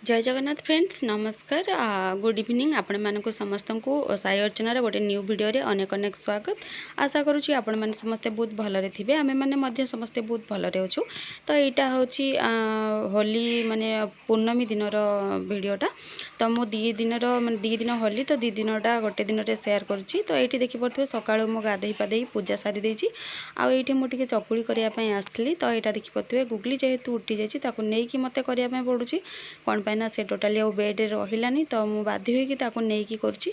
जय जगन्नाथ फ्रेंड्स नमस्कार good evening आपण मानक समस्त को साई अर्चनार गोटे न्यू वीडियो रे अनेक अनेक स्वागत। आशा करुँची आपण मैंने समस्ते बहुत भलरे थे आम मैंने समस्ते बहुत भलरे अच्छु। तो यहाँ हूँ होली माने पूर्णमी दिन भिडटा तो मु दी दिन मैं दी दिन होली तो दी दिनटा गोटे दिन में सेयार करुँची। तो ये देखिपे सका मु गाधे पाधे पूजा सारी देती आईटी मुझे चकुड़ी करने आसती। तो यहाँ देखिपे गुगली जेहेतु उठी जाती नहीं मत करने पड़ूँ कौन पाइना से टोटाली आउ बेड रहिलानी तो मु बाध्य होगी ताको नेकी करची।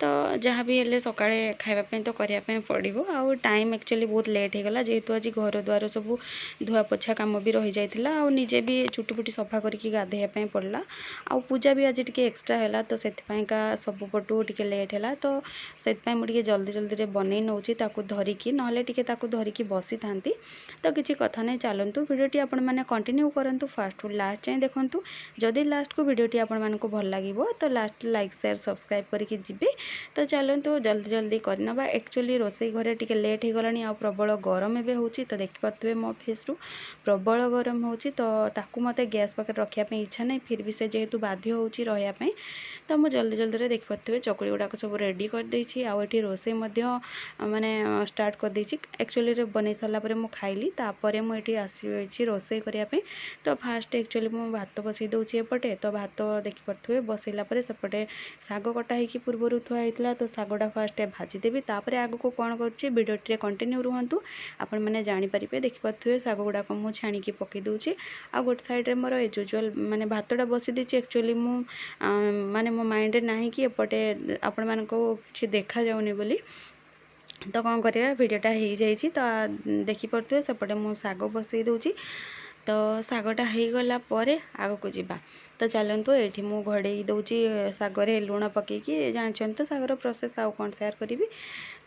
तो जहाँ भी हेले सकाळे खाइबा तो करने पड़ो आउ टाइम एक्चुअली बहुत लेट हो गला जेहेतु आज घर द्वार सब धुआ पोछा कम भी रही जाता आउ निजे भी चुटी फुटी सफा करके गाधेवाई पड़ला आउ पूजा भी आज टी एक्सट्रा है तो से सब पटू टी लेट है तो से मुझे जल्दी जल्दी बन नौची धरिकी ना धरिकी बसी था। तो किसी कथा नहीं चलतु भिडियोटी आपण मैंने कंटिन्यू करंतु फास्ट टू लास्ट जाए देखूँ जदि लास्ट को वीडियोटी आपण मानक भल लगे तो लास्ट लाइक शेयर सब्सक्राइब करके जिबे। तो चलतु जल्दी जल्दी करना एक्चुअली रोसई घरे टिके लेट हो गलानी आ प्रबल गरम एवं होची तो देखिपे मो फेस रु प्रबल गरम होची तो ताकू मते गैस पाखे रखापी इच्छा नहीं फिर भी से जेहेतु बाध्य होची रहियापी तो मुझे जल्दी जल्दी देखिपे चकुड़ी गुड़ाक सब रेडी कर देछि आ एठी रोसई माने स्टार्ट कर देछि एक्चुअली रे बनै सारा पर मु खाइली तापर मु एठी आसी रोसई करने। तो फास्ट एक्चुअली मु भात बसई दूसरी एपटे तो भात देखिपे बसैला सेपटे शाग कटा होगी पूर्वर थुआ होता तो शागटा फास्ट भाजीदेवी तापर आग को कौन कर भिडियोटी कंटिन्यू रुहतु आपण मैंने जानीपारे देखिपे शाग गुड़ाक मु छाणिकी पकई दूसरी आ गोटे सैड्रे मोर एज यूजुआल माने भातटा बसी देछि एक्चुअली मु माने मो माइंड नहीं कि एपटे आपण मानको किछि देखा जाउनी बोली तो कौन करिया भिडियोटा हो जाइए। तो देखिपे सेपटे मु शाग बसई दूची तो शागटा हो गला परे आग को जीवा। तो चलतु ये मु घड़े दूची शागरे लुण पकईकी जानते तो शागर प्रोसेस आउ कौन शेयर करी।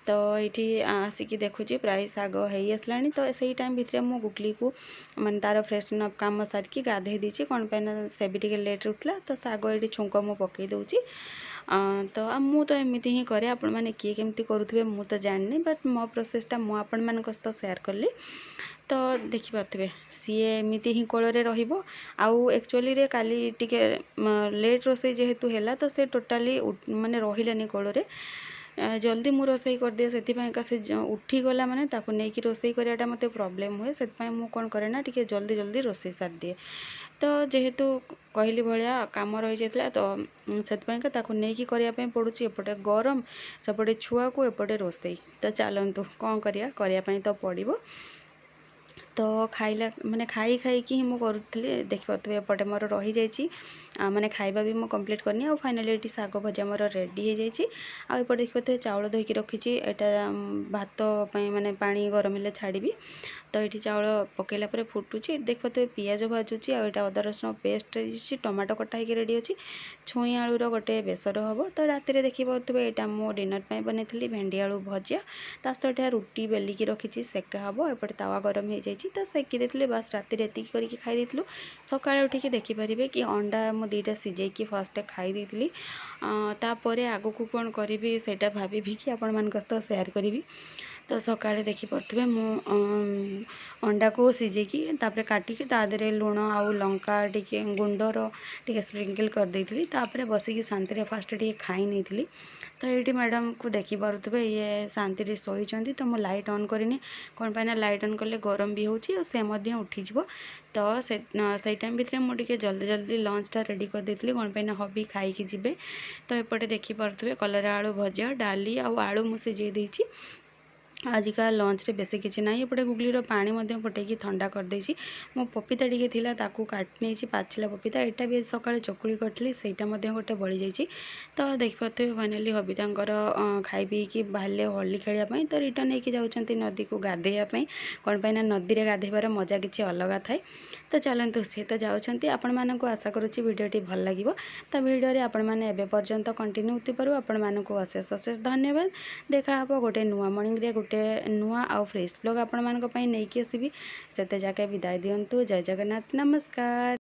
तो ये आसिकी देखुची प्राय शाग हो आसला तो सही टाइम भितर मु गुगली को मन तार फ्रेशन अप काम सारिकी गाधे दीची कौन पाइना से भी टे लेट उठला तो शाग ये छुंक मु पकई दूची। तो मु तो एमती ही करे आपण मैंने किए केमती करुवे मु तो जानी बट मो प्रोसेसटा मु आपण मान सहित सेयार कली। तो देखिपे सी एमती ही कोଳରେ रहिबो आउ एक्चुअली रे काली टिके लेट रोसई जेहेतु हैला तो से टोटाली माने रहिलानी कोଳରେ जल्दी मु रोसई कर दिए से से उठी गला माने ताको नेकी रोसई करियाटा मते प्रॉब्लम हुए से मु कौन करे ना टिके जल्दी जल्दी रोसई सार दिए। तो जेहेतु कहली भाया काम रही जाता तो से ताको नेकी करने पड़ुची एपटे गरम सेपटे छुआ को एपटे रोसई तो चलतु कौन करने तो पड़ो। तो खाइला माने खाई खाई कि मु करुଥିଲି देखिपे एपटे मोर रही जाइए माने खाइबा भी मु कंप्लीट करनी आ फाइनली ये शाग भजा मोर रेडी हो जाइए। आउे देखिपे चाउल धोईकी रखी भात माने पानी गरम हेले छाड़ी। तो ये चाउल पकईला फुटुची देखिपे पियाज भाजुची आटा अदा रसुण पेस्ट टमाटो कटा होगी रेडी अच्छी छुई आलूर गोटे बेसर हम। तो राति देखिपे यहाँ मो डिनर पर बनई भेंडी आलू भजा ता सहित रुटी बेलिकी रखी सेका हम एपटे तावा गरम हो जाइए तो सेकी देती बास राति एतिक करके खाई देलु। सकाଳେ उठिकी देखिपारे कि अंडा मु दुईटा सिझेकी फास्ट खाई देती तापर आगु को कौन करी से भावी कि आपण मान सहित सेयार करी। तो सकाळे देखिपे मु अंडा को सिझेकी तापर काटिकी तादरे लुण आउ लंका टिके गुंडर टिके स्प्रिंकल कर देती तापर बसिकी शांति फास्ट टिके खाई नहीं। तो ये मैडम को देखिपे ये शांति शोई तो मुझे लाइट ऑन करनी कौन पाइना लाइट ऑन कले गरम भी होची उठीज। तो से टाइम भितर मुझे जल्दी जल्दी लंचटा रेडी कर देती कौन पाइना हबी खाई जीवे। तो एपटे देखिपे कलरा आलू भजा डाली आलू मु सिझे देछि आजिका लंच रे बेसी किसी ना एपटे गुगलीर पानी फटेकी ठंडा कर देछि मो पपीता टिके थिला ताकू काट नहीं पाचिला पपीता एटा भी सकाळे चकुड़ी करथली सेटा गोटे बड़ी जाइए। तो देखिपे फाइनाली हबी तांकर खाई पीकी बाहर होली खेलियापाई तो रिटर्न होगी जाउछंती नदी को गाधेयापाई कौन पाइना नदी रे गाधेबार मजा किसी अलग थाए। तो चलतु सी तो जाउछंती आपण मानकु आशा करुच्ची वीडियोटी भल लगिवो। तो वीडियो रे आपण माने एबे पर्यंत कंटिन्यू होतिपारु आपण मानकु अशेष अशेष धन्यवाद। देखा हबो गोटे नुआ मॉर्निंग रे गोटे नुआ आउ फ्रेश ब्लॉग आपण मानक पई नेकी आसीबी सेते जाके विदाय दियंतु। जय जगन्नाथ नमस्कार।